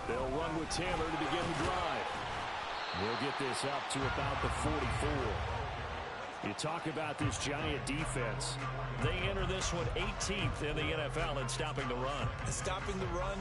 They'll run with Taylor to begin the drive. They'll get this up to about the 44. You talk about this Giant defense. They enter this one 18th in the NFL in stopping the run. And stopping the run,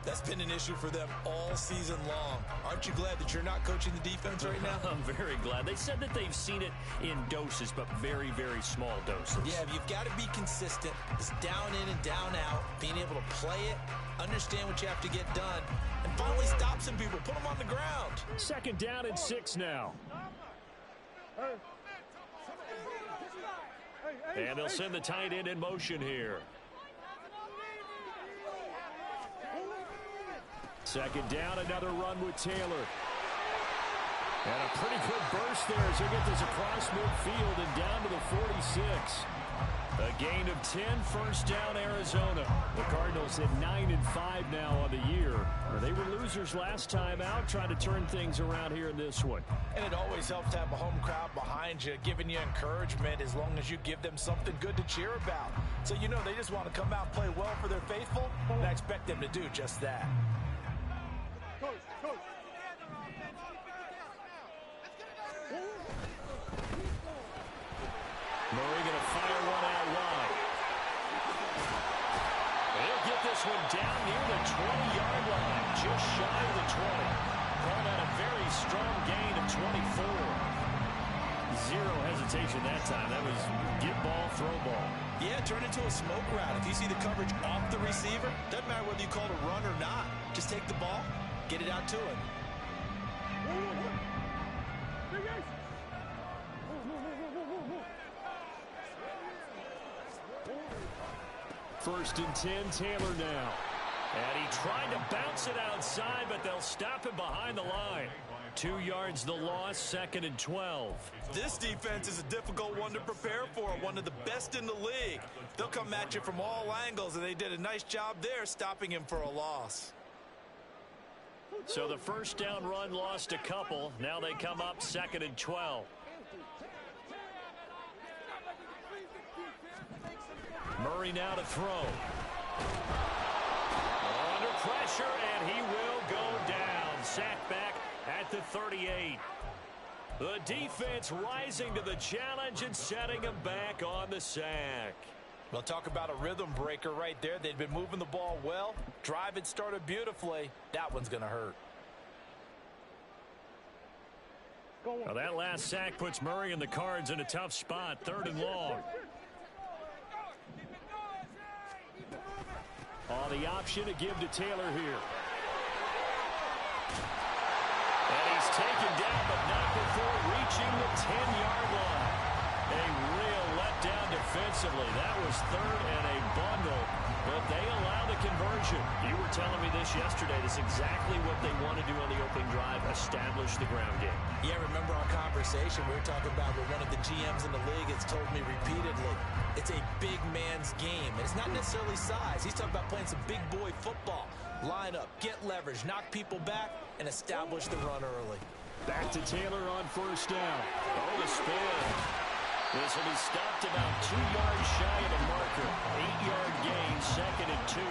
that's been an issue for them all season long. Aren't you glad that you're not coaching the defense right now? I'm very glad. They said that they've seen it in doses, but very, very small doses. Yeah, you've got to be consistent. It's down in and down out, being able to play it, understand what you have to get done, and finally stop some people, put them on the ground. 2nd down and 6 now. And they'll send the tight end in motion here. 2nd down, another run with Taylor. And a pretty good burst there as he gets this across midfield and down to the 46. A gain of 10, 1st down Arizona. The Cardinals at 9-5 now on the year. They were losers last time out, trying to turn things around here in this one. And it always helps to have a home crowd behind you, giving you encouragement as long as you give them something good to cheer about. So you know they just want to come out and play well for their faithful, and I expect them to do just that. Murray going to fire one out wide. They'll get this one down near the 20-yard line, just shy of the 20. Called out a very strong gain of 24. Zero hesitation that time. That was get ball, throw ball. Yeah, turn into a smoke route. If you see the coverage off the receiver, doesn't matter whether you call it a run or not. Just take the ball, get it out to him. 1st and 10, Taylor now. And he tried to bounce it outside, but they'll stop him behind the line. 2 yards the loss, 2nd and 12. This defense is a difficult one to prepare for, one of the best in the league. They'll come at you from all angles, and they did a nice job there stopping him for a loss. So the 1st down run lost a couple. Now they come up 2nd and 12. Murray now to throw. Under pressure, and he will go down. Sacked back at the 38. The defense rising to the challenge and setting him back on the sack. Well, talk about a rhythm breaker right there. They'd been moving the ball well. Drive had started beautifully. That one's going to hurt. Well, that last sack puts Murray and the Cards in a tough spot. 3rd and long. The option to give to Taylor here. And he's taken down, but not before reaching the 10-yard line. A real letdown defensively. That was 3rd and a bundle, but they allow the conversion. You were telling me this yesterday. This is exactly what they want to do on the opening drive, establish the ground game. Yeah, remember our conversation we were talking about with one of the GMs in the league has told me repeatedly, it's a big man's game, and it's not necessarily size. He's talking about playing some big boy football. Line up, get leverage, knock people back, and establish the run early. Back to Taylor on 1st down. Oh, the spin. This will be stopped about 2 yards shy of the marker. 8-yard gain, 2nd and 2.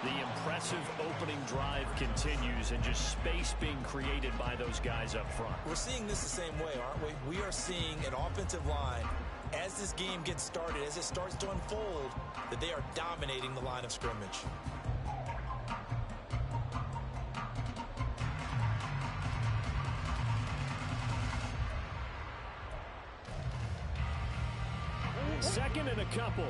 The impressive opening drive continues, and just space being created by those guys up front. We're seeing this the same way, aren't we? We are seeing an offensive line, as this game gets started, as it starts to unfold, that they are dominating the line of scrimmage. Second and a couple.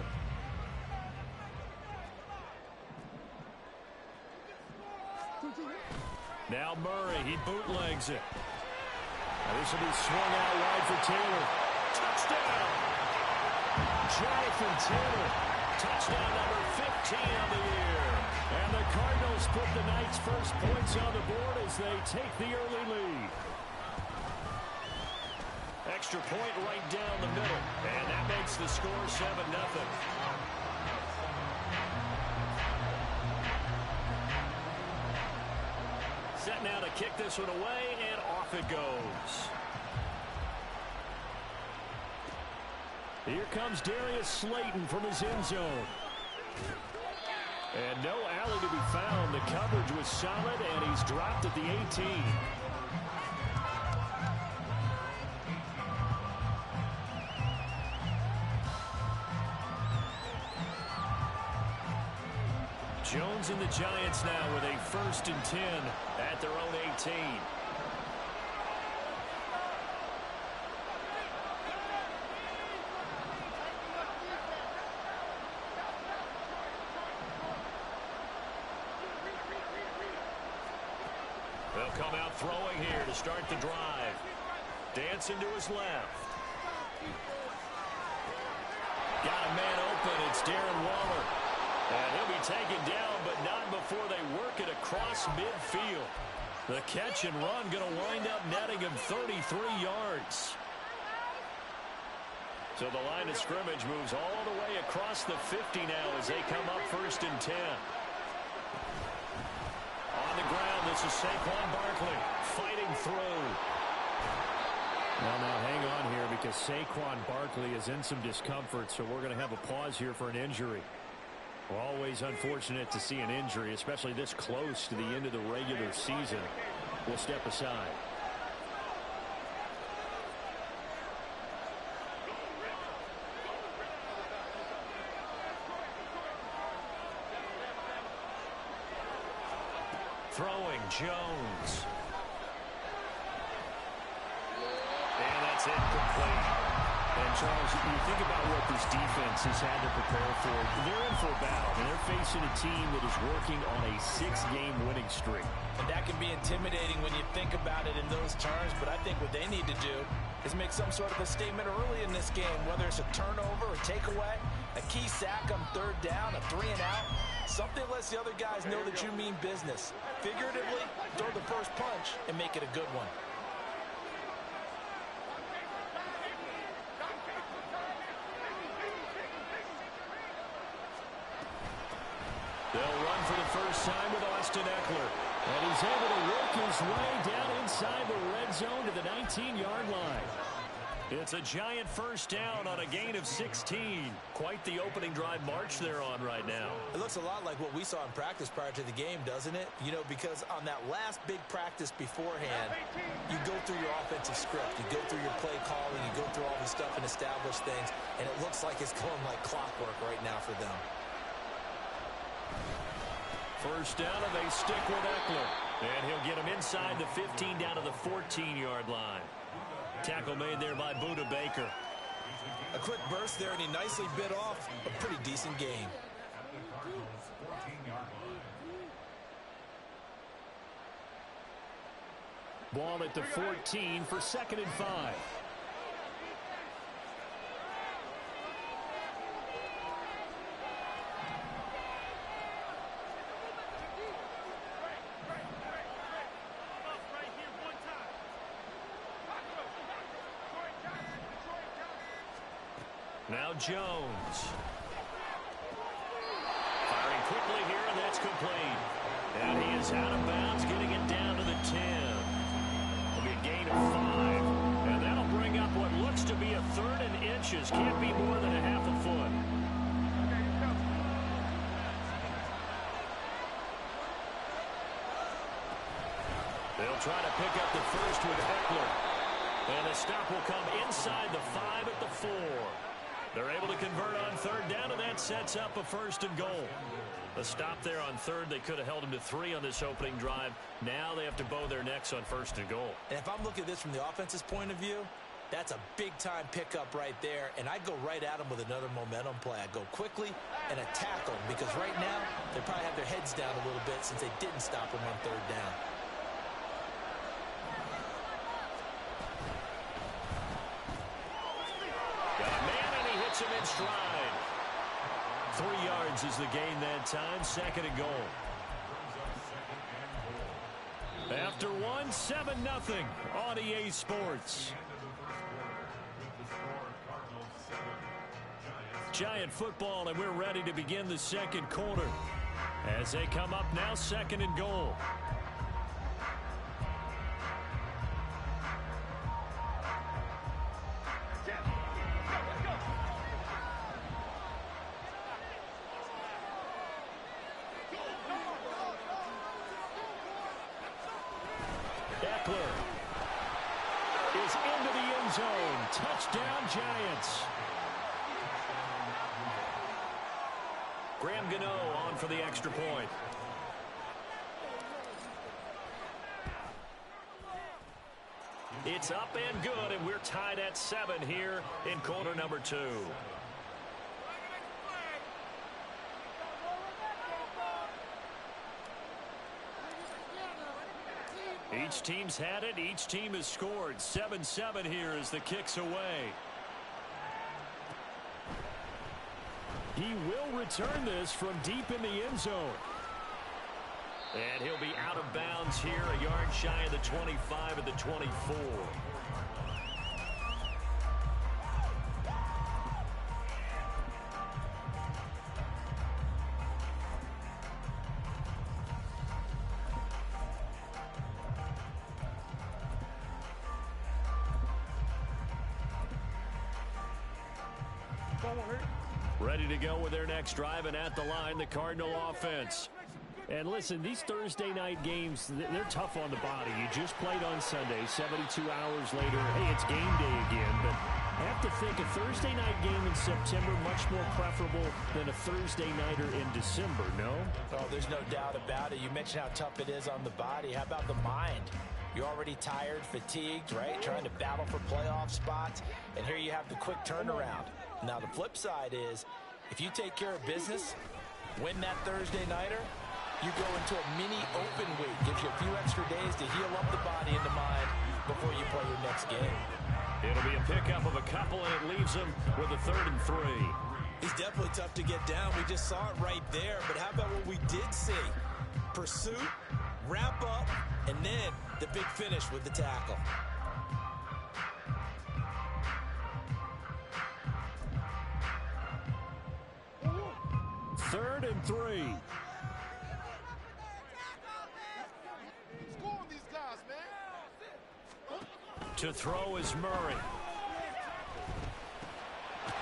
Now Murray, he bootlegs it. Now this will be swung out wide for Taylor. Touchdown! Jonathan Taylor, touchdown number 15 on the year. And the Cardinals put the Knights' first points on the board as they take the early lead. Extra point right down the middle, and that makes the score 7-0. Set now to kick this one away, and off it goes. Here comes Darius Slayton from his end zone. And no alley to be found. The coverage was solid, and he's dropped at the 18. Jones and the Giants now with a 1st and 10 at their own 18. They'll come out throwing here to start the drive. Dancing to his left. Got a man open. It's Darren Waller. And he'll be taken down, but not before they work it across midfield. The catch and run going to wind up netting him 33 yards. So the line of scrimmage moves all the way across the 50 now as they come up 1st and 10. On the ground, this is Saquon Barkley fighting through. Well, now hang on here because Saquon Barkley is in some discomfort, so we're going to have a pause here for an injury. Always unfortunate to see an injury, especially this close to the end of the regular season. We'll step aside. Throwing Jones. And that's incomplete. And, Charles, you think about what this defense has had to prepare for. They're in for a battle, and they're facing a team that is working on a 6-game winning streak. And that can be intimidating when you think about it in those terms, but I think what they need to do is make some sort of a statement early in this game, whether it's a turnover, a takeaway, a key sack on 3rd down, a 3 and out. Something lets the other guys know that you mean business. Figuratively, throw the first punch and make it a good one. They'll run for the first time with Austin Eckler. And he's able to work his way down inside the red zone to the 19-yard line. It's a giant 1st down on a gain of 16. Quite the opening drive march they're on right now. It looks a lot like what we saw in practice prior to the game, doesn't it? You know, because on that last big practice beforehand, you go through your offensive script. You go through your play calling. You go through all the stuff and establish things. And it looks like it's going like clockwork right now for them. 1st down, and they stick with Eckler. And he'll get him inside the 15 down to the 14-yard line. Tackle made there by Buda Baker. A quick burst there, and he nicely bit off a pretty decent gain. Ball at the 14 for 2nd and 5. Now Jones. Firing quickly here, and that's complete. And he is out of bounds, getting it down to the 10. It'll be a gain of 5. And that'll bring up what looks to be a 3rd and inches. Can't be more than a half a foot. They'll try to pick up the first with Eckler. And the stop will come inside the 5 at the 4. They're able to convert on 3rd down, and that sets up a 1st and goal. A stop there on 3rd. They could have held him to 3 on this opening drive. Now they have to bow their necks on 1st and goal. And if I'm looking at this from the offense's point of view, that's a big-time pickup right there, and I go right at them with another momentum play. I go quickly and attack them because right now they probably have their heads down a little bit since they didn't stop him on 3rd down. Him in stride. 3 yards is the gain that time. 2nd and goal. After 1, 7-0 on EA Sports. Giant football, and we're ready to begin the 2nd quarter. As they come up now, 2nd and goal. touchdown, Giants. Graham Gano on for the extra point. It's up and good, and we're tied at 7 here in quarter number 2. Each team's had it. Each team has scored. 7-7 here as the kick's away. He will return this from deep in the end zone. And he'll be out of bounds here, a yard shy of the 25 at the 24. Ready to go with their next drive, and at the line, the Cardinal offense. And listen, these Thursday night games, they're tough on the body. You just played on Sunday, 72 hours later. Hey, it's game day again, but I have to think a Thursday night game in September much more preferable than a Thursday nighter in December, no? Oh, there's no doubt about it. You mentioned how tough it is on the body. How about the mind? You're already tired, fatigued, right? Trying to battle for playoff spots, and here you have the quick turnaround. Now, the flip side is, if you take care of business, win that Thursday nighter, you go into a mini open week. Gives you a few extra days to heal up the body and the mind before you play your next game. It'll be a pickup of a couple, and it leaves him with a 3rd and 3. He's definitely tough to get down. We just saw it right there. But how about what we did see? Pursuit, wrap up, and then the big finish with the tackle. Third and 3. To throw is Murray.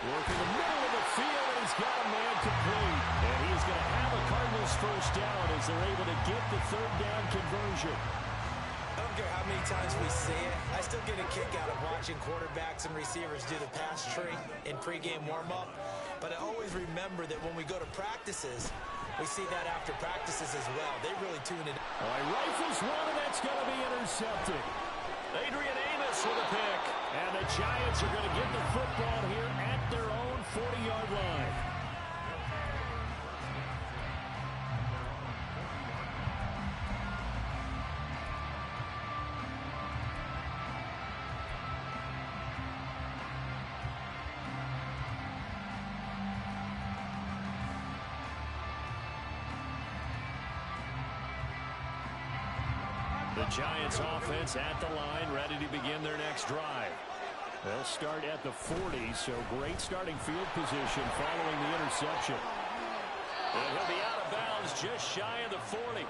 Working the middle of the field, and he's got a man complete. And he's going to have a Cardinals first down as they're able to get the 3rd down conversion. I don't care how many times we see it. I still get a kick out of watching quarterbacks and receivers do the pass tree in pregame warm-up. But I always remember that when we go to practices, we see that after practices as well. They really tune it. All right, rifles one, and that's going to be intercepted. Adrian Amos with a pick. And the Giants are going to get the football here at their own 40-yard line. The Giants offense at the line, ready to begin their next drive. They'll start at the 40, so great starting field position following the interception. And he'll be out of bounds just shy of the 40.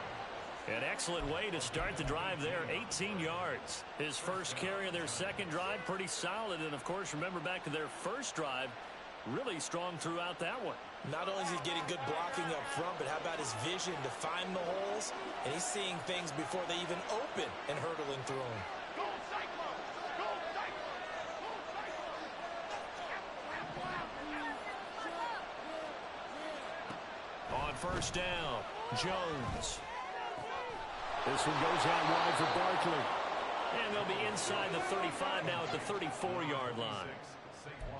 An excellent way to start the drive there, 18 yards. His first carry of their second drive, pretty solid. And, of course, remember back to their first drive, really strong throughout that one. Not only is he getting good blocking up front, but how about his vision to find the holes? And he's seeing things before they even open and hurdling through them. On first down, Jones. This one goes out wide for Barkley. And they'll be inside the 35 now at the 34-yard line.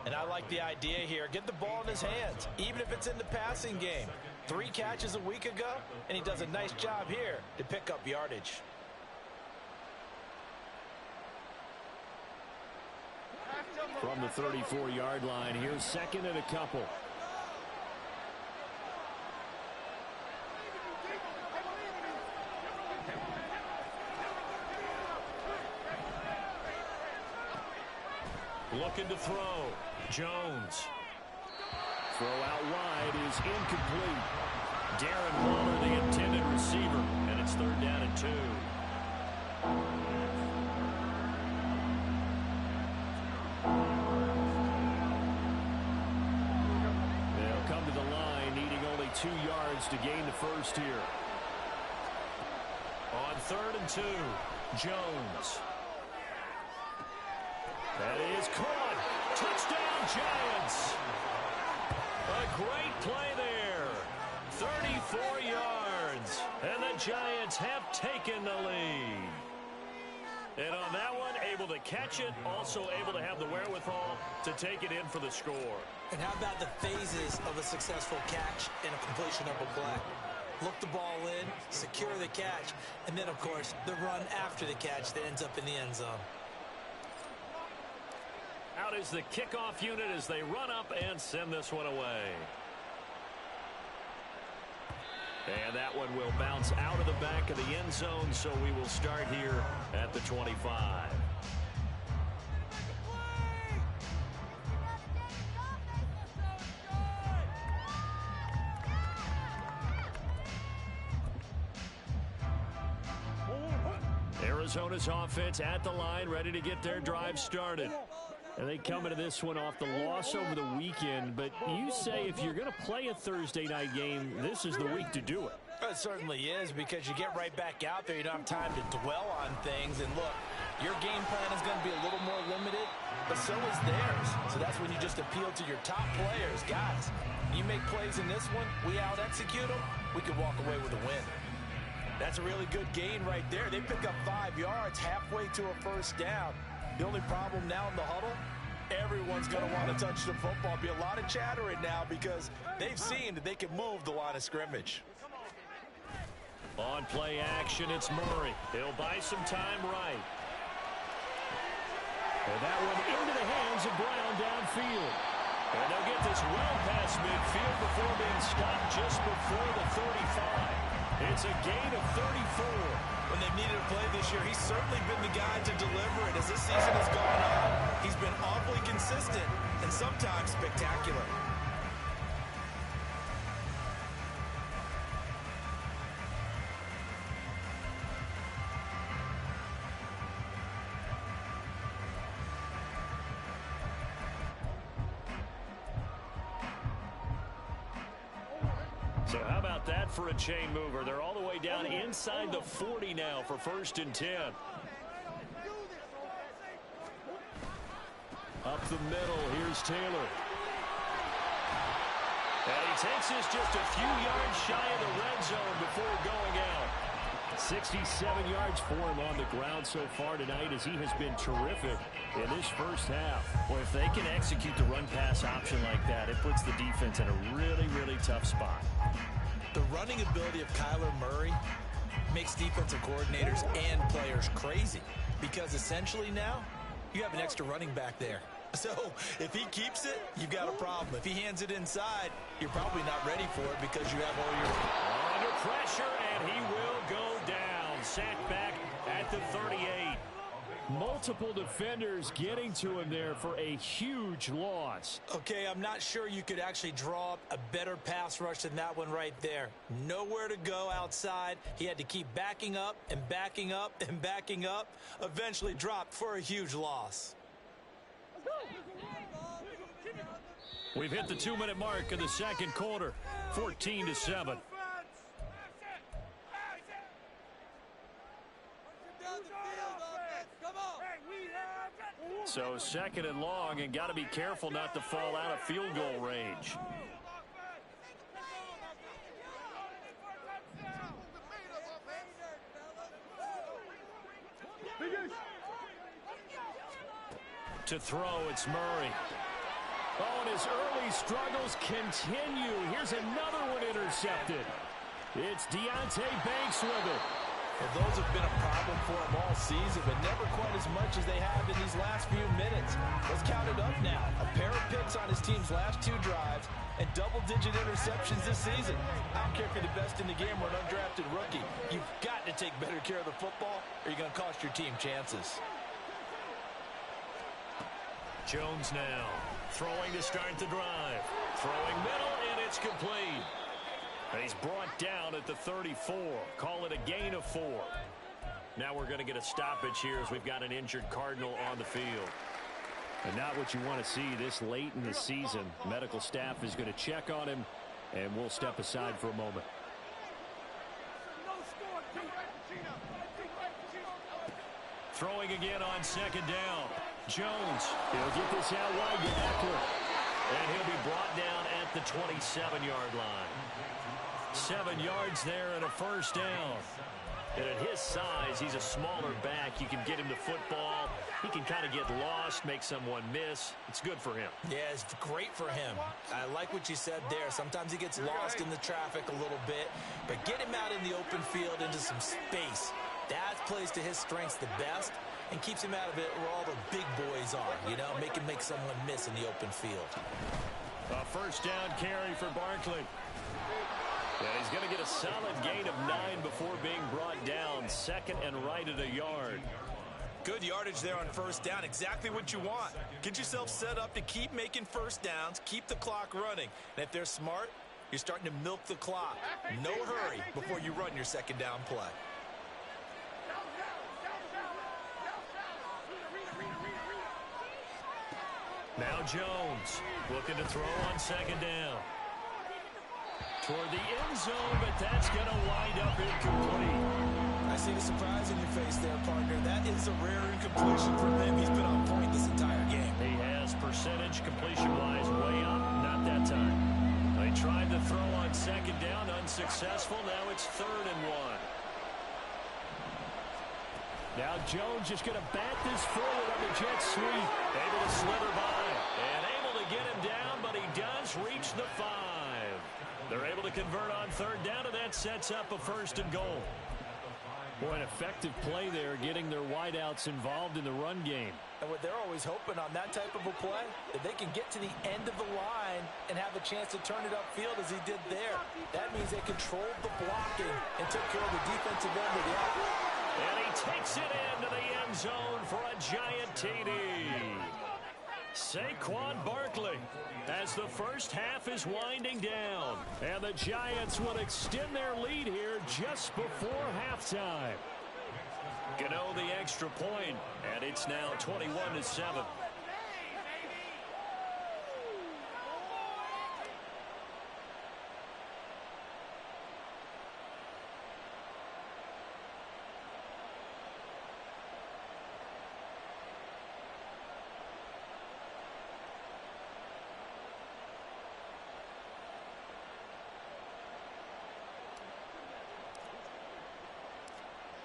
And I like the idea here. Get the ball in his hands, even if it's in the passing game. 3 catches a week ago, and he does a nice job here to pick up yardage. From the 34-yard line, here's 2nd and a couple. Looking to throw. Jones. Throw out wide is incomplete. Darren Waller, the intended receiver, and it's 3rd down and 2. They'll come to the line, needing only 2 yards to gain the first here. On 3rd and 2, Jones. That is caught. Touchdown, Giants. A great play there. 34 yards. And the Giants have taken the lead. And on that one, able to catch it, also able to have the wherewithal to take it in for the score. And how about the phases of a successful catch and a completion of a play? Look the ball in, secure the catch, and then, of course, the run after the catch that ends up in the end zone. Out is the kickoff unit as they run up and send this one away. And that one will bounce out of the back of the end zone, so we will start here at the 25. Arizona's offense at the line, ready to get their drive started. And they come into this one off the loss over the weekend, but you say if you're going to play a Thursday night game, this is the week to do it. It certainly is, because you get right back out there. You don't have time to dwell on things. And look, your game plan is going to be a little more limited, but so is theirs. So that's when you just appeal to your top players. Guys, you make plays in this one, we out-execute them, we can walk away with a win. That's a really good gain right there. They pick up 5 yards halfway to a first down. The only problem now in the huddle, everyone's going to want to touch the football. Be a lot of chattering now because they've seen that they can move the line of scrimmage. On play action, it's Murray. He'll buy some time right. And that one into the hands of Brown downfield. And they'll get this well past midfield before being stopped just before the 35. It's a gain of 34. When they've needed a play this year, he's certainly been the guy to deliver it. As this season has gone on, he's been awfully consistent and sometimes spectacular. So how about that for a chain mover? They're all the way down inside the 40 now for 1st and 10. Up the middle, here's Taylor. And he takes this just a few yards shy of the red zone before going out. 67 yards for him on the ground so far tonight, as he has been terrific in this first half. Well, if they can execute the run-pass option like that, it puts the defense in a really, really tough spot. The running ability of Kyler Murray makes defensive coordinators and players crazy, because essentially now you have an extra running back there. So if he keeps it, you've got a problem. If he hands it inside, you're probably not ready for it because you have all your... Under pressure, and he will go down. Sacked back at the 38. Multiple defenders getting to him there for a huge loss. Okay, I'm not sure you could actually draw up a better pass rush than that one right there. Nowhere to go outside. He had to keep backing up and backing up and backing up. Eventually dropped for a huge loss. We've hit the 2-minute mark of the second quarter. 14-7. So 2nd and long, and got to be careful not to fall out of field goal range. To throw, it's Murray. Oh, and his early struggles continue. Here's another one intercepted. It's Deonte Banks with it. Well, those have been a problem for him all season, but never quite as much as they have in these last few minutes. Let's count it up now. A pair of picks on his team's last 2 drives and double-digit interceptions this season. I don't care if you're the best in the game or an undrafted rookie. You've got to take better care of the football, or you're going to cost your team chances. Jones now throwing to start the drive. Throwing middle, and it's complete. And he's brought down at the 34. Call it a gain of 4. Now we're going to get a stoppage here as we've got an injured Cardinal on the field. And not what you want to see this late in the season. Medical staff is going to check on him, and we'll step aside for a moment. Throwing again on 2nd down. Jones, he'll get this out wide to Eckler. And he'll be brought down at the 27-yard line. 7 yards there and a first down. And at his size, he's a smaller back. You can get him the football. He can kind of get lost, make someone miss. It's good for him. Yeah, it's great for him. I like what you said there. Sometimes he gets lost in the traffic a little bit, but get him out in the open field into some space. That plays to his strengths the best and keeps him out of it where all the big boys are, you know, make him make someone miss in the open field. A first down carry for Barkley. And he's going to get a solid gain of 9 before being brought down. Second and right at a yard. Good yardage there on first down. Exactly what you want. Get yourself set up to keep making first downs, keep the clock running. And if they're smart, you're starting to milk the clock. No hurry before you run your second down play. Now Jones looking to throw on second down. Toward the end zone, but that's going to wind up incomplete. I see the surprise in your face there, partner. That is a rare incompletion from him. He's been on point this entire game. He has percentage completion-wise way up. Not that time. They tried to throw on second down, unsuccessful. Now it's 3rd and 1. Now Jones just going to bat this forward on the jet sweep. Able to slither by and able to get him down, but he does reach the 5. They're able to convert on third down, and that sets up a 1st and goal. Boy, an effective play there, getting their wideouts involved in the run game. And what they're always hoping on that type of a play, that they can get to the end of the line and have a chance to turn it upfield as he did there. That means they controlled the blocking and took care of the defensive end of the outlet. And he takes it into the end zone for a giant TD. Saquon Barkley as the first half is winding down. And the Giants will extend their lead here just before halftime. Gano the extra point, and it's now 21-7.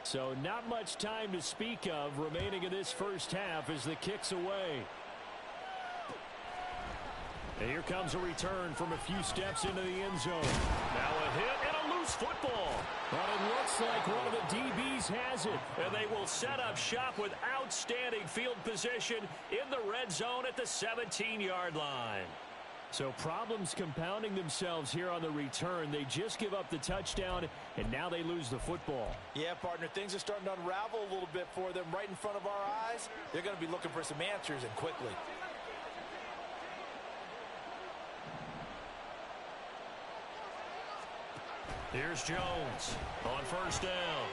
So not much time to speak of remaining in this first half as the kick's away. And here comes a return from a few steps into the end zone. Now a hit and a loose football. But it looks like one of the DBs has it. And they will set up shop with outstanding field position in the red zone at the 17-yard line. So problems compounding themselves here on the return. They just give up the touchdown, and now they lose the football. Yeah, partner, things are starting to unravel a little bit for them right in front of our eyes. They're going to be looking for some answers, and quickly. Here's Jones on first down.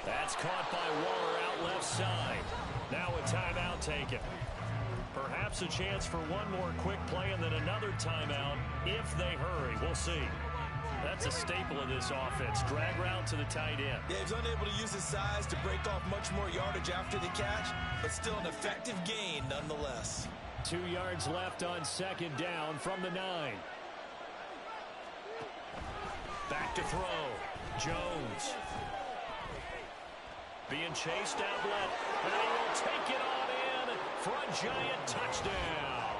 That's caught by Waller out left side. Now a timeout taken. Perhaps a chance for one more quick play and then another timeout if they hurry. We'll see. That's a staple of this offense. Drag route to the tight end. Yeah, he's unable to use his size to break off much more yardage after the catch, but still an effective gain nonetheless. 2 yards left on second down from the 9. Back to throw. Jones. Being chased outlet. And he will take it on in for a giant touchdown.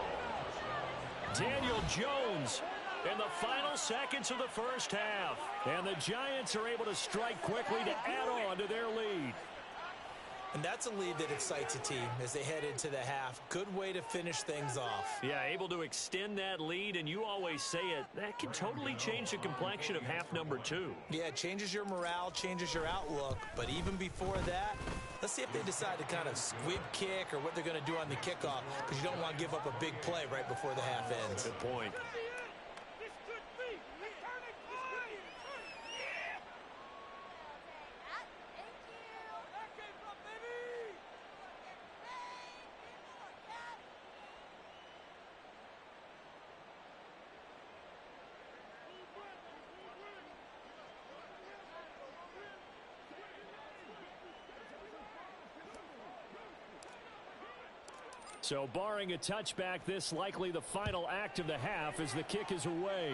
Daniel Jones in the final seconds of the first half. And the Giants are able to strike quickly to add on to their lead. And that's a lead that excites a team as they head into the half. Good way to finish things off. Yeah, able to extend that lead, and you always say it, that can totally change the complexion of half number 2. Yeah, it changes your morale, changes your outlook. But even before that, let's see if they decide to kind of squib kick or what they're going to do on the kickoff, because you don't want to give up a big play right before the half ends. Good point. So barring a touchback, this likely the final act of the half as the kick is away.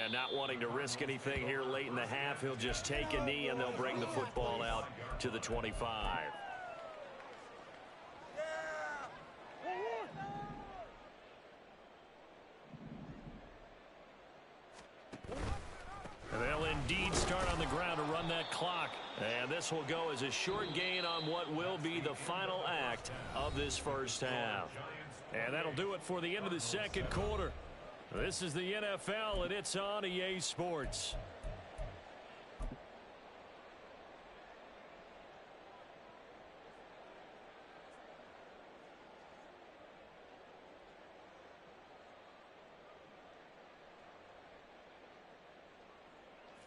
And not wanting to risk anything here late in the half, he'll just take a knee and they'll bring the football out to the 25. And they'll indeed start on the ground to run that clock. And this will go as a short gain on what will be the final act of this first half. And that'll do it for the end of the second quarter. This is the NFL, and it's on EA Sports.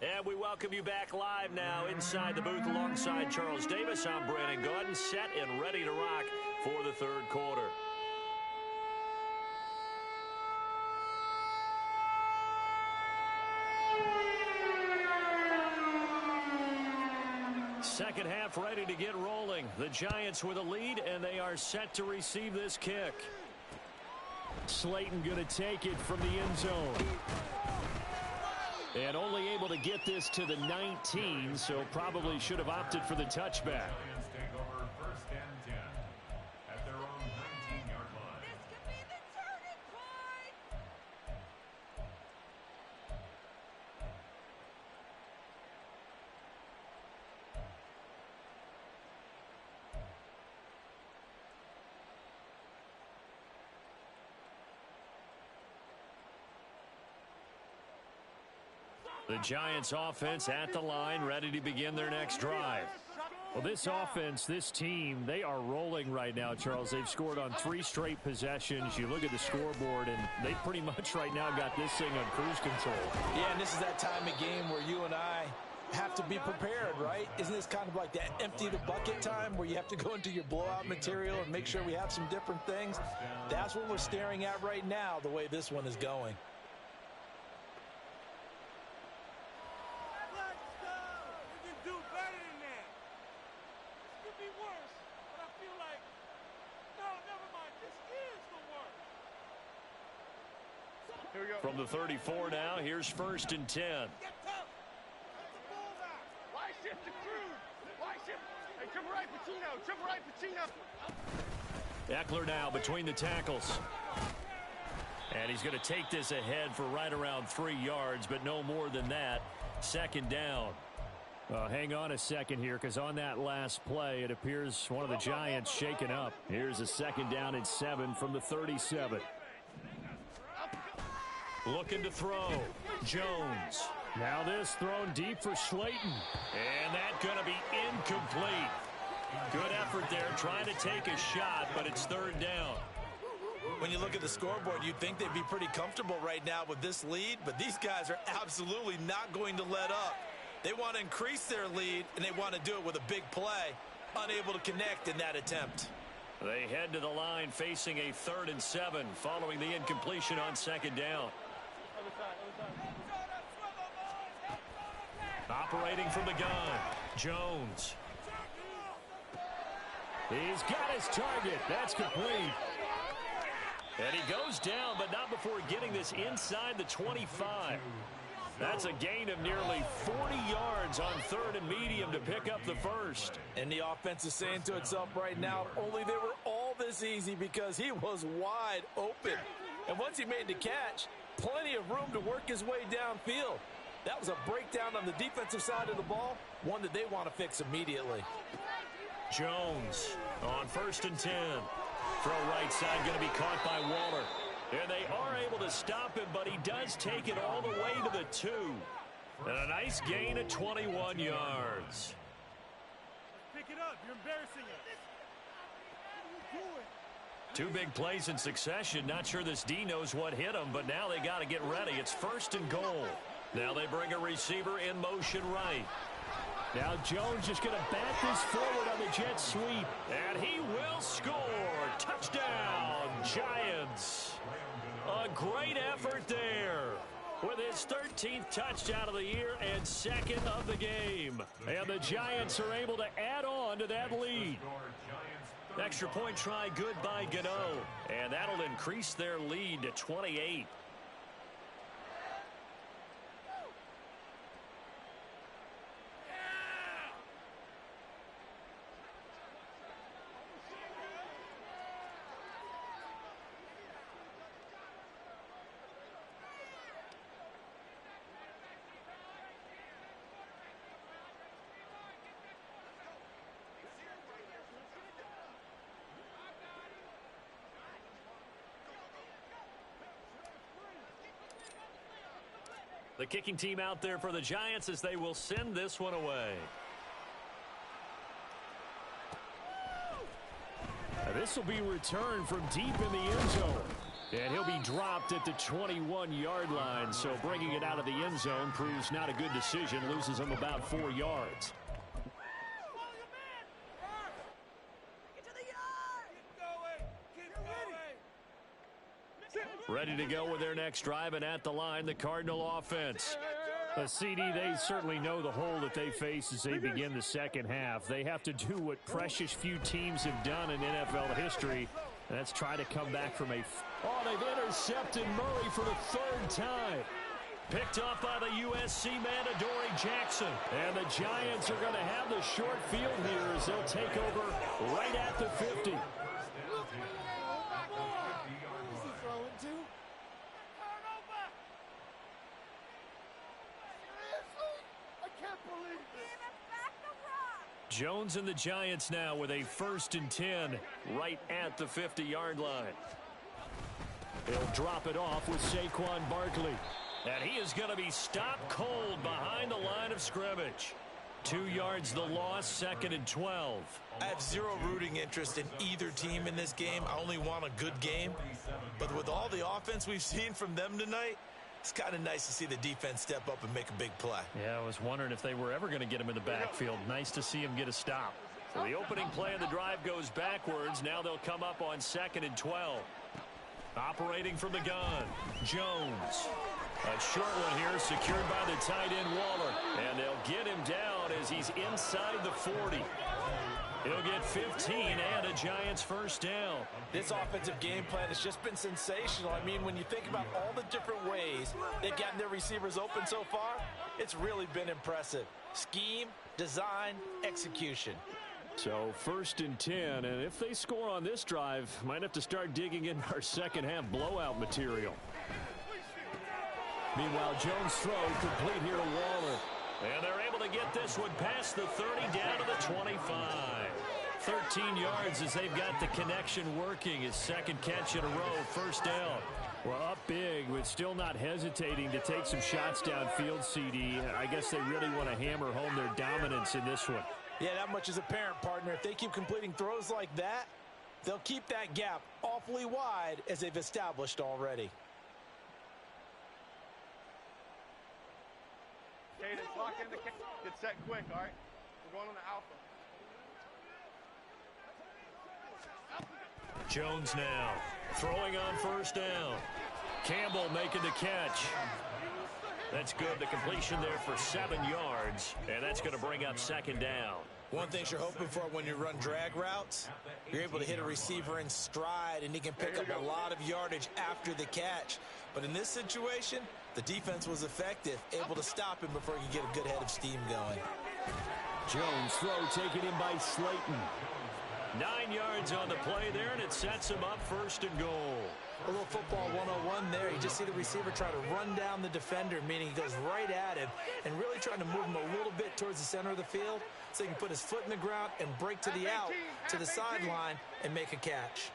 And we welcome you back live now inside the booth alongside Charles Davis. I'm Brandon Gaudin, set and ready to rock for the third quarter. Second half ready to get rolling. The Giants with a lead, and they are set to receive this kick. Slayton going to take it from the end zone. And only able to get this to the 19, so probably should have opted for the touchback. The Giants offense at the line, ready to begin their next drive. Well, this offense, this team, they are rolling right now, Charles. They've scored on 3 straight possessions. You look at the scoreboard, and they pretty much right now got this thing on cruise control. Yeah, and this is that time of game where you and I have to be prepared, right? Isn't this kind of like that empty the bucket time where you have to go into your blowout material and make sure we have some different things? That's what we're staring at right now, the way this one is going. From the 34 now, here's 1st and 10. Eckler now between the tackles. And he's going to take this ahead for right around 3 yards, but no more than that. Second down. Hang on a second here, because on that last play, it appears one of the Giants shaken up. Here's a 2nd down and 7 from the 37. Looking to throw. Jones. Now this thrown deep for Slayton. And that's going to be incomplete. Good effort there trying to take a shot, but it's 3rd down. When you look at the scoreboard, you'd think they'd be pretty comfortable right now with this lead, but these guys are absolutely not going to let up. They want to increase their lead, and they want to do it with a big play. Unable to connect in that attempt. They head to the line facing a 3rd and 7 following the incompletion on 2nd down. Operating from the gun, Jones. He's got his target. That's complete. And he goes down, but not before getting this inside the 25. That's a gain of nearly 40 yards on 3rd and medium to pick up the first. And the offense is saying to itself right now, only they were all this easy because he was wide open. And once he made the catch, plenty of room to work his way downfield. That was a breakdown on the defensive side of the ball, one that they want to fix immediately. Jones on 1st and 10. Throw right side going to be caught by Waller. And they are able to stop him, but he does take it all the way to the 2. And a nice gain of 21 yards. Pick it up. You're embarrassing us. 2 big plays in succession. Not sure this D knows what hit him, but now they got to get ready. It's 1st and goal. Now they bring a receiver in motion right. Now Jones just going to bat this forward on the jet sweep. And he will score. Touchdown, Giants. A great effort there with his 13th touchdown of the year and 2nd of the game. And the Giants are able to add on on to that lead. Extra point try good by Gano. And that'll increase their lead to 28. The kicking team out there for the Giants as they will send this one away. This will be returned from deep in the end zone. And he'll be dropped at the 21-yard line. So bringing it out of the end zone proves not a good decision. Loses him about 4 yards. Ready to go with their next drive, and at the line, the Cardinal offense. CD, they certainly know the hole that they face as they begin the second half. They have to do what precious few teams have done in NFL history, and that's try to come back from a... Oh, they've intercepted Murray for the 3rd time. Picked up by the USC man, Adoree Jackson. And the Giants are going to have the short field here as they'll take over right at the 50. Jones and the Giants now with a 1st and 10 right at the 50-yard line. He'll drop it off with Saquon Barkley. And he is going to be stopped cold behind the line of scrimmage. 2 yards the loss, 2nd and 12. I have zero rooting interest in either team in this game. I only want a good game. But with all the offense we've seen from them tonight, it's kind of nice to see the defense step up and make a big play. Yeah, I was wondering if they were ever going to get him in the backfield. Nice to see him get a stop. So the opening play of the drive goes backwards. Now they'll come up on 2nd and 12. Operating from the gun, Jones. A short one here secured by the tight end Waller. And they'll get him down as he's inside the 40. He'll get 15 and a Giants 1st down. This offensive game plan has just been sensational. I mean, when you think about all the different ways they've gotten their receivers open so far, it's really been impressive. Scheme, design, execution. So 1st and 10, and if they score on this drive, might have to start digging in our second half blowout material. Meanwhile, Jones' throw complete here to Waller. And they're able to get this one past the 30 down to the 25. 13 yards as they've got the connection working. His 2nd catch in a row, 1st down. Well, up big, but still not hesitating to take some shots downfield, CD. I guess they really want to hammer home their dominance in this one. Yeah, that much is apparent, partner. If they keep completing throws like that, they'll keep that gap awfully wide as they've established already. Cadence, lock in the get set quick, all right? We're going on the alpha. Jones now throwing on 1st down. Campbell making the catch. That's good. The completion there for 7 yards, and that's going to bring up 2nd down. One thing you're hoping for when you run drag routes, you're able to hit a receiver in stride, and he can pick up a lot of yardage after the catch. But in this situation, the defense was effective, able to stop him before he could get a good head of steam going. Jones throw taken in by Slayton. 9 yards on the play there, and it sets him up 1st and goal. A little football 101 there. You just see the receiver try to run down the defender, meaning he goes right at him and really trying to move him a little bit towards the center of the field so he can put his foot in the ground and break to the out, to the sideline, and make a catch.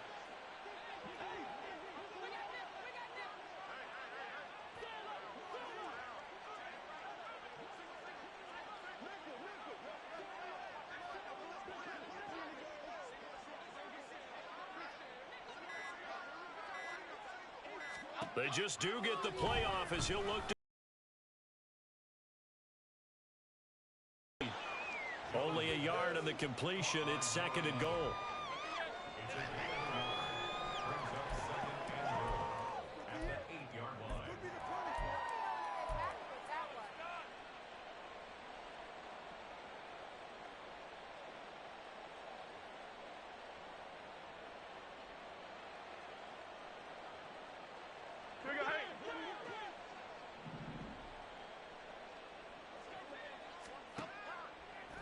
They just do get the playoff as he'll look to... Only a yard on the completion. It's 2nd and goal.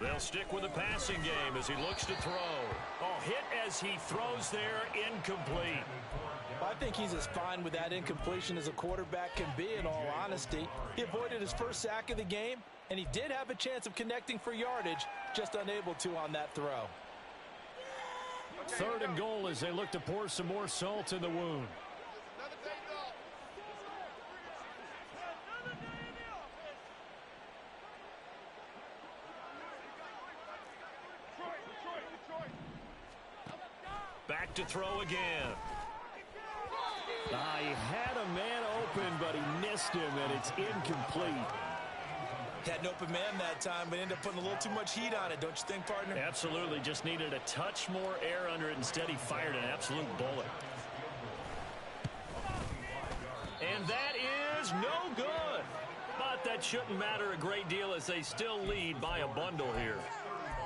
They'll stick with the passing game as he looks to throw. Oh, hit as he throws there, incomplete. Well, I think he's as fine with that incompletion as a quarterback can be, in all honesty. He avoided his first sack of the game, and he did have a chance of connecting for yardage, just unable to on that throw. 3rd and goal as they look to pour some more salt in the wound. Back to throw again. He had a man open, but he missed him, and it's incomplete. Had an open man that time, but ended up putting a little too much heat on it, don't you think, partner? Absolutely. Just needed a touch more air under it. Instead, he fired an absolute bullet. And that is no good. But that shouldn't matter a great deal as they still lead by a bundle here.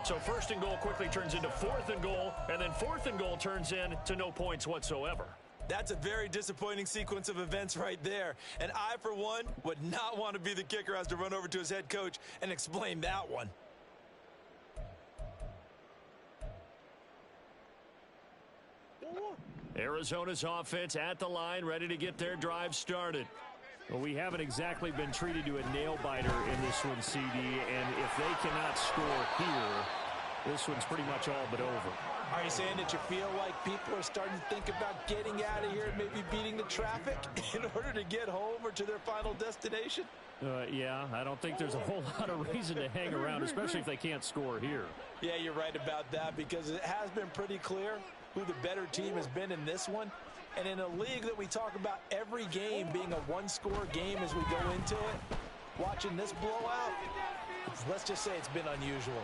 So 1st and goal quickly turns into 4th and goal, and then 4th and goal turns into no points whatsoever. That's a very disappointing sequence of events right there. And I, for one, would not want to be the kicker who has to run over to his head coach and explain that one. Arizona's offense at the line, ready to get their drive started. Well, we haven't exactly been treated to a nail-biter in this one, CD, and if they cannot score here, this one's pretty much all but over. Are you saying that you feel like people are starting to think about getting out of here and maybe beating the traffic in order to get home or to their final destination? Yeah, I don't think there's a whole lot of reason to hang around, especially if they can't score here. Yeah, you're right about that because it has been pretty clear who the better team has been in this one. And in a league that we talk about every game being a one-score game as we go into it, watching this blowout, let's just say it's been unusual.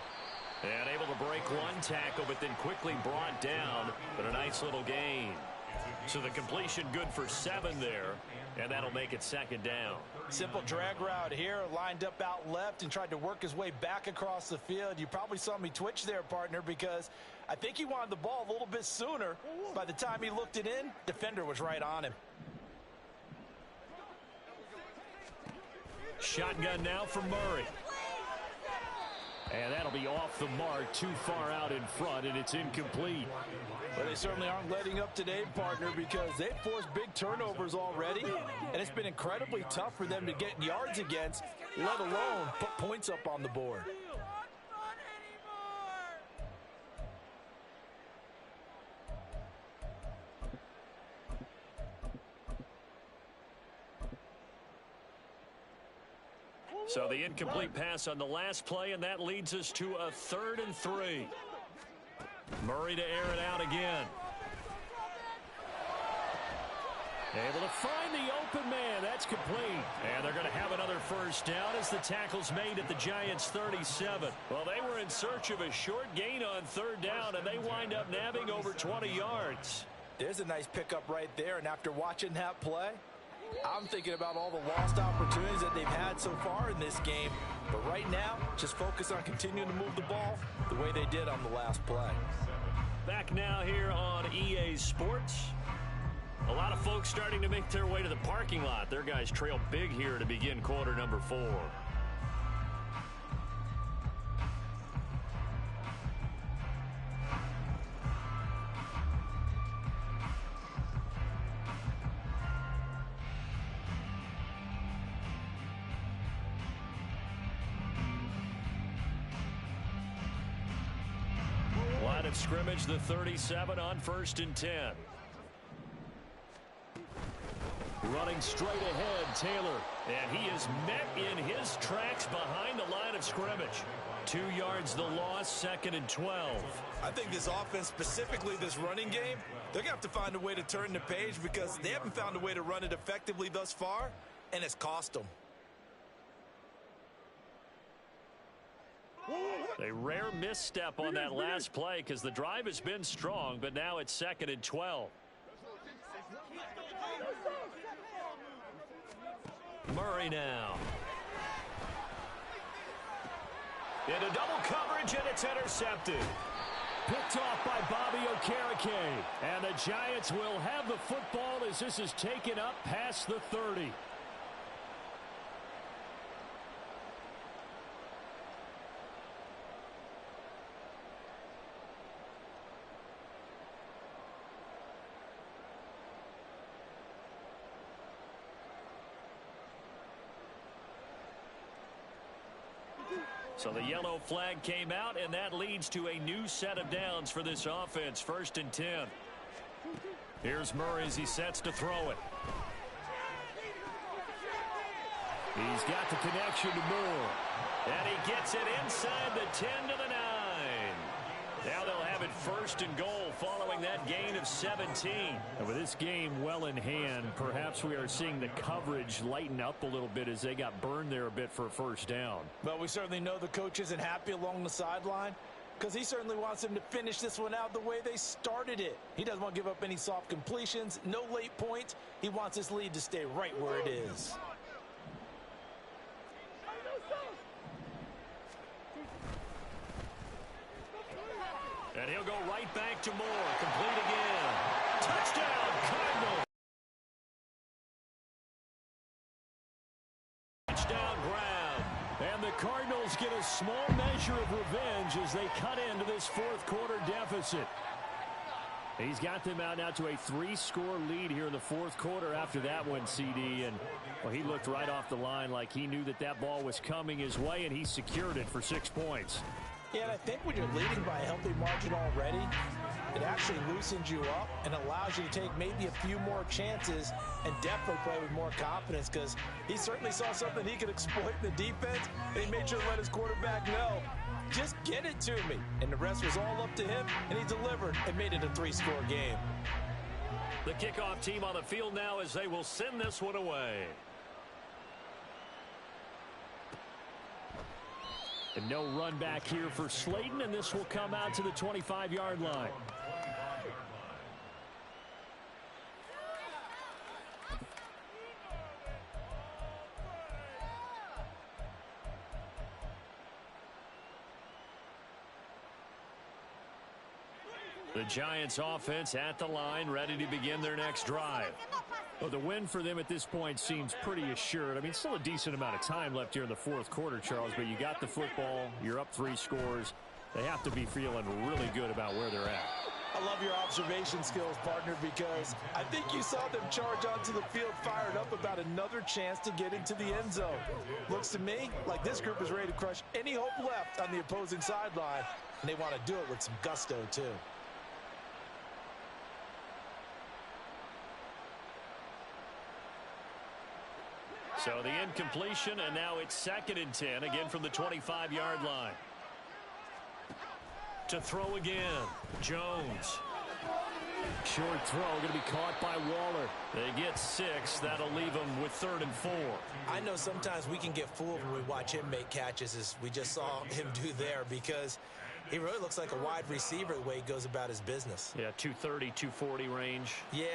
And able to break one tackle, but then quickly brought down. But a nice little gain. So the completion good for 7 there, and that'll make it 2nd down. Simple drag route here, lined up out left and tried to work his way back across the field. You probably saw me twitch there, partner, because I think he wanted the ball a little bit sooner. By the time he looked it in, defender was right on him. Shotgun now for Murray. And that'll be off the mark, too far out in front, and it's incomplete. Well, they certainly aren't letting up today, partner, because they've forced big turnovers already, and it's been incredibly tough for them to get yards against, let alone put points up on the board. So the incomplete pass on the last play, and that leads us to a 3rd and 3. Murray to air it out again. Able to find the open man. That's complete. And they're going to have another 1st down as the tackle's made at the Giants' 37. Well, they were in search of a short gain on 3rd down, and they wind up nabbing over 20 yards. There's a nice pickup right there, and after watching that play, I'm thinking about all the lost opportunities that they've had so far in this game. But right now, just focus on continuing to move the ball the way they did on the last play. Back now here on EA Sports. A lot of folks starting to make their way to the parking lot. Their guys trail big here to begin quarter number 4. Line of scrimmage, the 37 on 1st and 10. Running straight ahead, Taylor. And he is met in his tracks behind the line of scrimmage. 2 yards the loss, 2nd and 12. I think this offense, specifically this running game, they're going to have to find a way to turn the page because they haven't found a way to run it effectively thus far, and it's cost them. A rare misstep on that last play because the drive has been strong, but now it's 2nd and 12. Murray now. Into double coverage, and it's intercepted. Picked off by Bobby Okereke. And the Giants will have the football as this is taken up past the 30. So the yellow flag came out, and that leads to a new set of downs for this offense. 1st and 10. Here's Murray as he sets to throw it. He's got the connection to Moore. And he gets it inside the 10 to the 9. Now they'll have it 1st and goal following that gain of 17. And with this game well in hand, perhaps we are seeing the coverage lighten up a little bit as they got burned there a bit for a 1st down. Well, we certainly know the coach isn't happy along the sideline because he certainly wants them to finish this one out the way they started it. He doesn't want to give up any soft completions, no late points. He wants his lead to stay right where it is. And he'll go right back to Moore. Complete again. Touchdown, Cardinals. Touchdown ground. And the Cardinals get a small measure of revenge as they cut into this 4th quarter deficit. He's got them out now to a 3-score lead here in the 4th quarter after that one, CD. And well, he looked right off the line like he knew that that ball was coming his way, and he secured it for 6 points. Yeah, and I think when you're leading by a healthy margin already, it actually loosens you up and allows you to take maybe a few more chances and definitely play with more confidence because he certainly saw something he could exploit in the defense, and he made sure to let his quarterback know, just get it to me. And the rest was all up to him, and he delivered and made it a 3-score game. The kickoff team on the field now as they will send this one away. And no run back here for Slayton, and this will come out to the 25-yard line. The Giants offense at the line, ready to begin their next drive. Well, the win for them at this point seems pretty assured. I mean, still a decent amount of time left here in the 4th quarter, Charles, but you got the football, you're up 3 scores. They have to be feeling really good about where they're at. I love your observation skills, partner, because I think you saw them charge onto the field fired up about another chance to get into the end zone. Looks to me like this group is ready to crush any hope left on the opposing sideline, and they want to do it with some gusto, too. So the incompletion, and now it's 2nd and 10, again from the 25-yard line. To throw again, Jones. Short throw going to be caught by Waller. They get 6. That'll leave them with 3rd and 4. I know sometimes we can get fooled when we watch him make catches, as we just saw him do there, because he really looks like a wide receiver the way he goes about his business. Yeah, 230, 240 range. Yeah,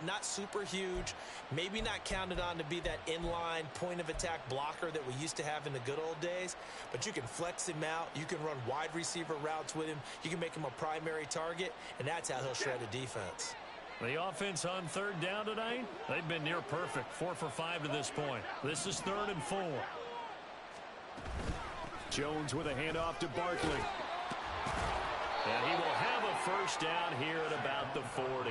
not super huge. Maybe not counted on to be that inline point-of-attack blocker that we used to have in the good old days. But you can flex him out. You can run wide receiver routes with him. You can make him a primary target, and that's how he'll shred a defense. The offense on 3rd down tonight, they've been near perfect. 4 for 5 to this point. This is 3rd and 4. Jones with a handoff to Barkley. And he will have a 1st down here at about the 40.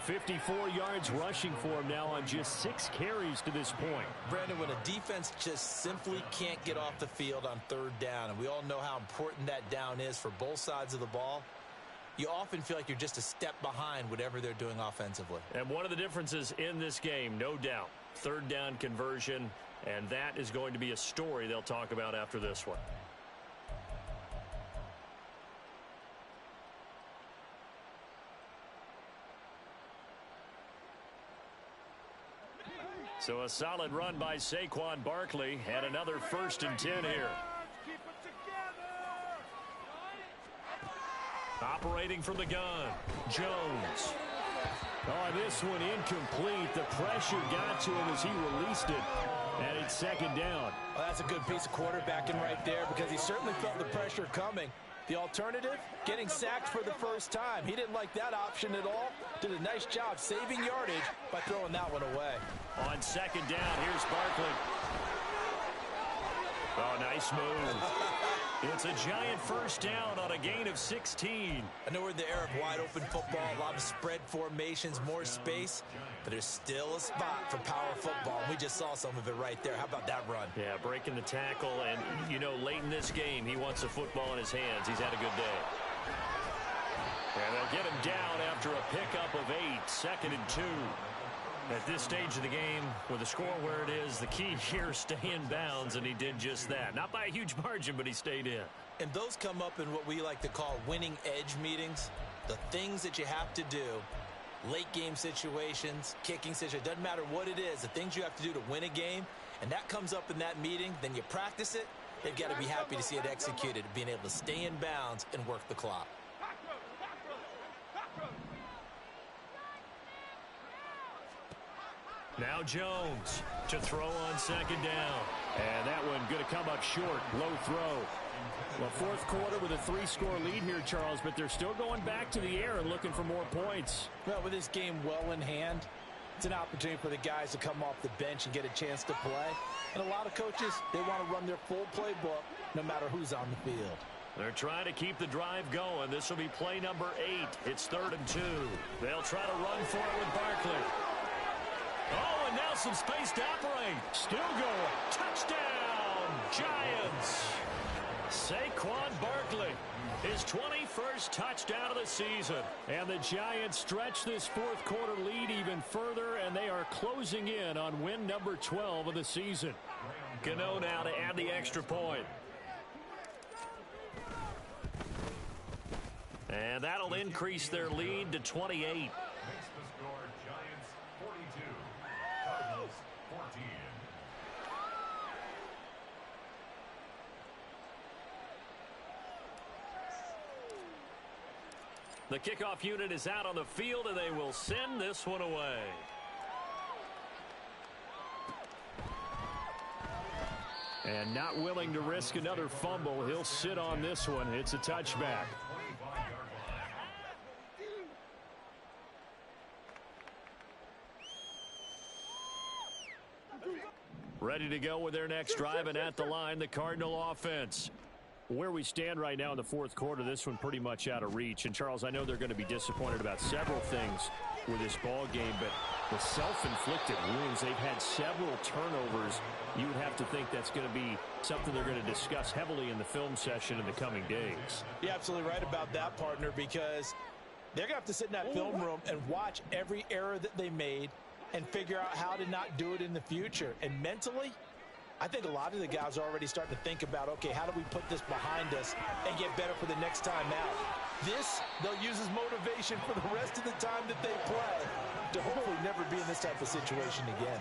54 yards rushing for him now on just 6 carries to this point. Brandon, when a defense just simply can't get off the field on 3rd down, and we all know how important that down is for both sides of the ball, you often feel like you're just a step behind whatever they're doing offensively. And one of the differences in this game, no doubt, 3rd down conversion, and that is going to be a story they'll talk about after this one. So a solid run by Saquon Barkley, and another 1st and 10 here. Operating from the gun, Jones. Oh, this one incomplete. The pressure got to him as he released it, and it's 2nd down. Well, that's a good piece of quarterbacking right there because he certainly felt the pressure coming. The alternative, getting sacked for the 1st time. He didn't like that option at all. Did a nice job saving yardage by throwing that one away. On 2nd down, here's Barkley. Oh, nice move. It's a giant first down on a gain of 16. I know we're in the era of wide-open football, a lot of spread formations, more space, but there's still a spot for power football. We just saw some of it right there. How about that run? Yeah, breaking the tackle, and, you know, late in this game, he wants the football in his hands. He's had a good day. And they'll get him down after a pickup of 8, 2nd and 2. At this stage of the game, with the score where it is, the key here, stay in bounds, and he did just that. Not by a huge margin, but he stayed in. And those come up in what we like to call winning edge meetings. The things that you have to do, late game situations, kicking situations, doesn't matter what it is, the things you have to do to win a game, and that comes up in that meeting, then you practice it, they've got to be happy to see it executed, being able to stay in bounds and work the clock. Now Jones to throw on 2nd down. And that one going to come up short. Low throw. Well, 4th quarter with a 3-score lead here, Charles, but they're still going back to the air and looking for more points. Well, with this game well in hand, it's an opportunity for the guys to come off the bench and get a chance to play. And a lot of coaches, they want to run their full playbook no matter who's on the field. They're trying to keep the drive going. This will be play number 8. It's 3rd and 2. They'll try to run for it with Barkley. Oh, and now some space to operate. Still going. Touchdown, Giants. Saquon Barkley, his 21st touchdown of the season. And the Giants stretch this 4th quarter lead even further, and they are closing in on win number 12 of the season. Gano now to add the extra point. And that'll increase their lead to 28. The kickoff unit is out on the field, and they will send this one away. And not willing to risk another fumble, he'll sit on this one. It's a touchback. Ready to go with their next drive, and at the line, the Cardinal offense. Where we stand right now in the 4th quarter, this one pretty much out of reach. And, Charles, I know they're going to be disappointed about several things with this ball game, but the self-inflicted wounds, they've had several turnovers. You would have to think that's going to be something they're going to discuss heavily in the film session in the coming days. You're absolutely right about that, partner, because they're going to have to sit in that film room and watch every error that they made and figure out how to not do it in the future. And mentally, I think a lot of the guys are already starting to think about, okay, how do we put this behind us and get better for the next time out? This, they'll use as motivation for the rest of the time that they play to hopefully never be in this type of situation again.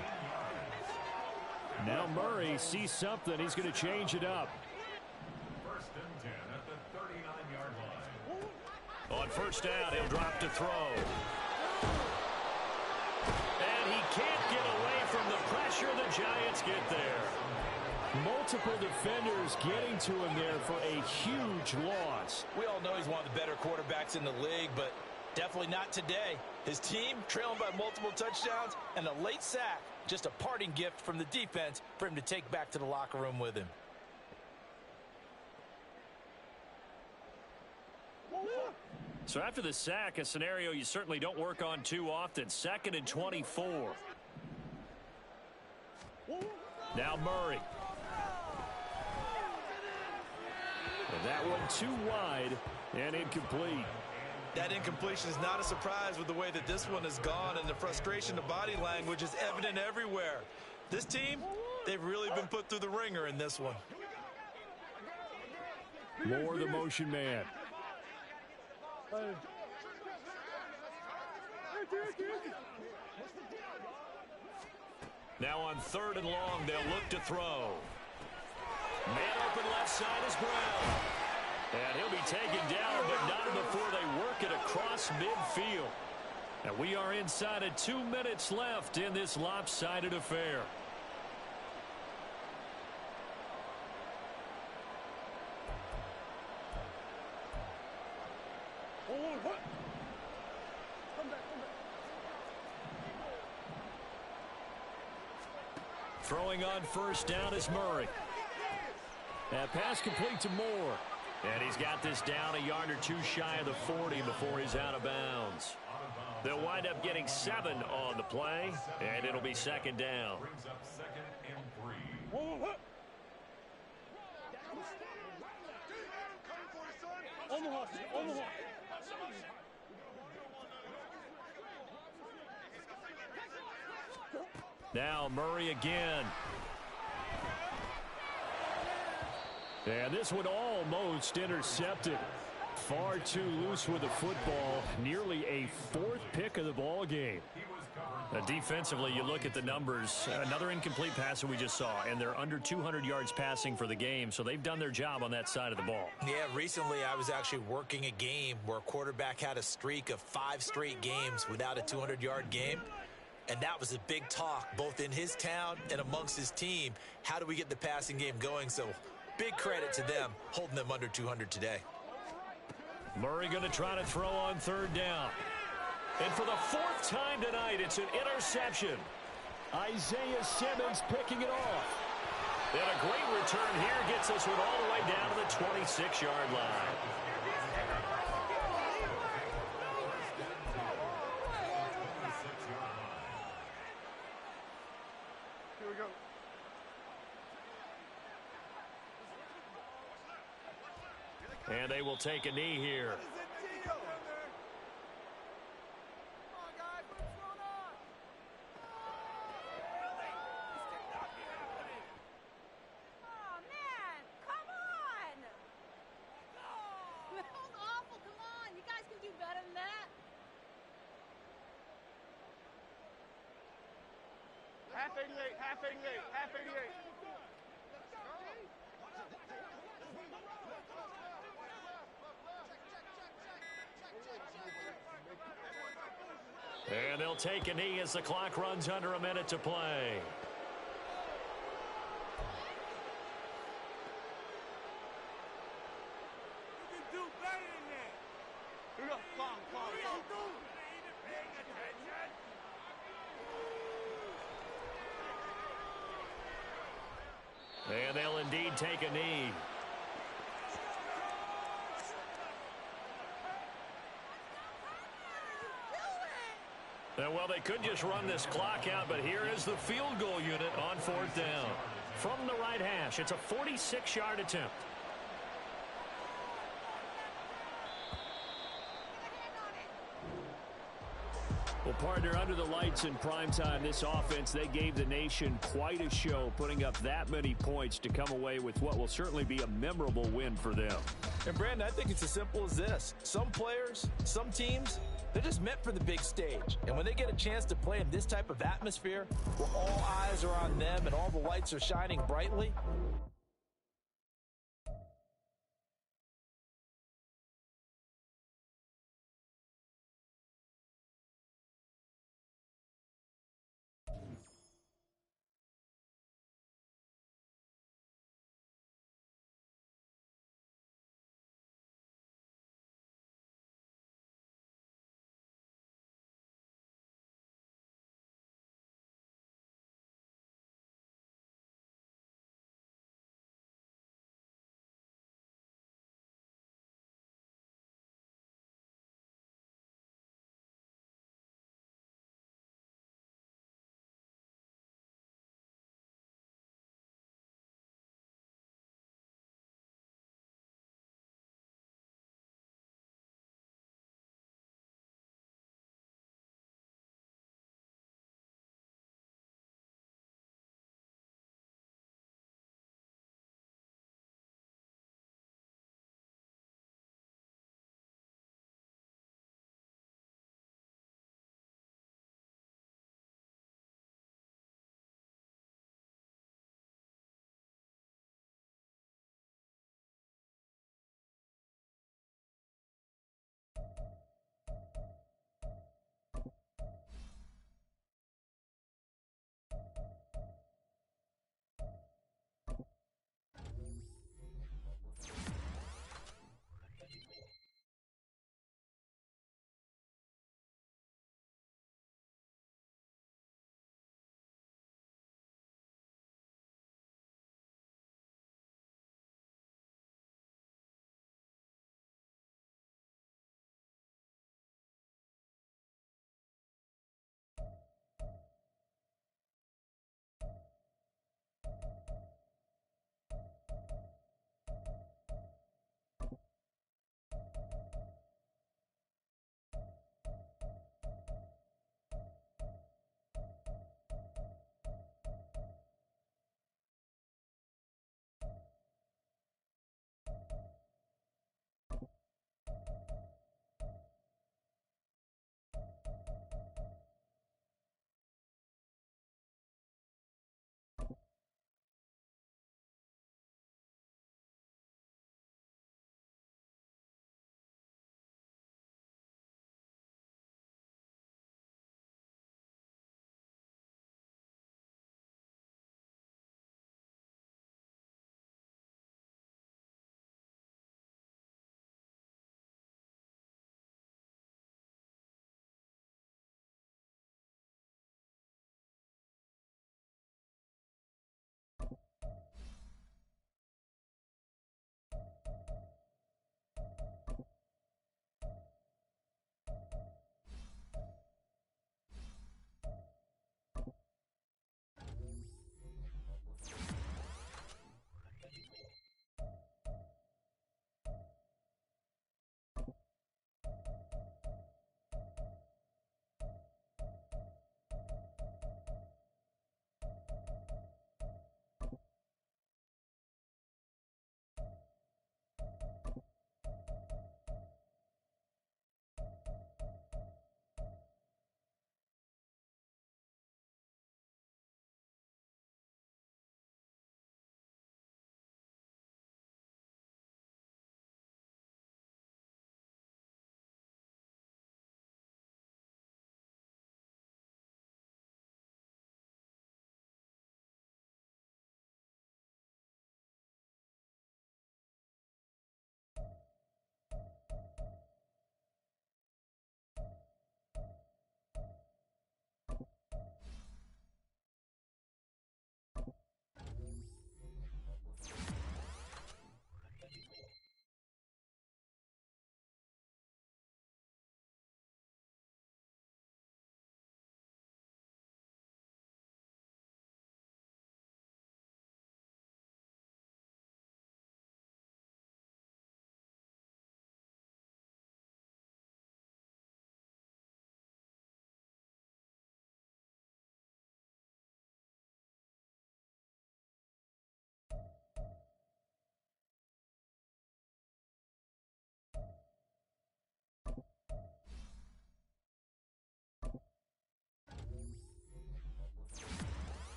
Now Murray sees something. He's going to change it up. 1st and 10 at the 39-yard line. On 1st down, he'll drop to throw. And he can't get away from the pressure. The Giants get there. Multiple defenders getting to him there for a huge loss. We all know he's one of the better quarterbacks in the league, but definitely not today. His team trailing by multiple touchdowns and a late sack. Just a parting gift from the defense for him to take back to the locker room with him. So after the sack, a scenario you certainly don't work on too often. 2nd and 24. Now Murray. And that one too wide and incomplete. That incompletion is not a surprise with the way that this one has gone, and the frustration, the body language is evident everywhere. This team, they've really been put through the ringer in this one. More the motion man. Now on 3rd and long, they'll look to throw. Man open left side is Brown. And he'll be taken down, but not before they work it across midfield. And we are inside of 2 minutes left in this lopsided affair. Throwing on 1st down is Murray. That pass complete to Moore. And he's got this down a yard or two shy of the 40 before he's out of bounds. They'll wind up getting 7 on the play, and it'll be second down. Brings up 2nd and 3. Now Murray again. And this one almost intercepted. Far too loose with the football. Nearly a 4th pick of the ball game. Defensively, you look at the numbers. Another incomplete pass that we just saw, and they're under 200 yards passing for the game, so they've done their job on that side of the ball. Yeah, recently I was actually working a game where a quarterback had a streak of 5 straight games without a 200-yard game. And that was a big talk, both in his town and amongst his team. How do we get the passing game going? So big credit to them, holding them under 200 today. Murray going to try to throw on 3rd down. And for the 4th time tonight, it's an interception. Isaiah Simmons picking it off. And a great return here gets this one all the way down to the 26-yard line. Here we go. And they will take a knee here. Half 88, half 88, half 88. And they'll take a knee as the clock runs under a minute to play. And they'll indeed take a knee. Well, they could just run this clock out, but here is the field goal unit on 4th down. From the right hash, it's a 46-yard attempt. Well, partner, under the lights in primetime, this offense, they gave the nation quite a show, putting up that many points to come away with what will certainly be a memorable win for them. And, Brandon, I think it's as simple as this. Some players, some teams, they're just meant for the big stage. And when they get a chance to play in this type of atmosphere, where all eyes are on them and all the lights are shining brightly,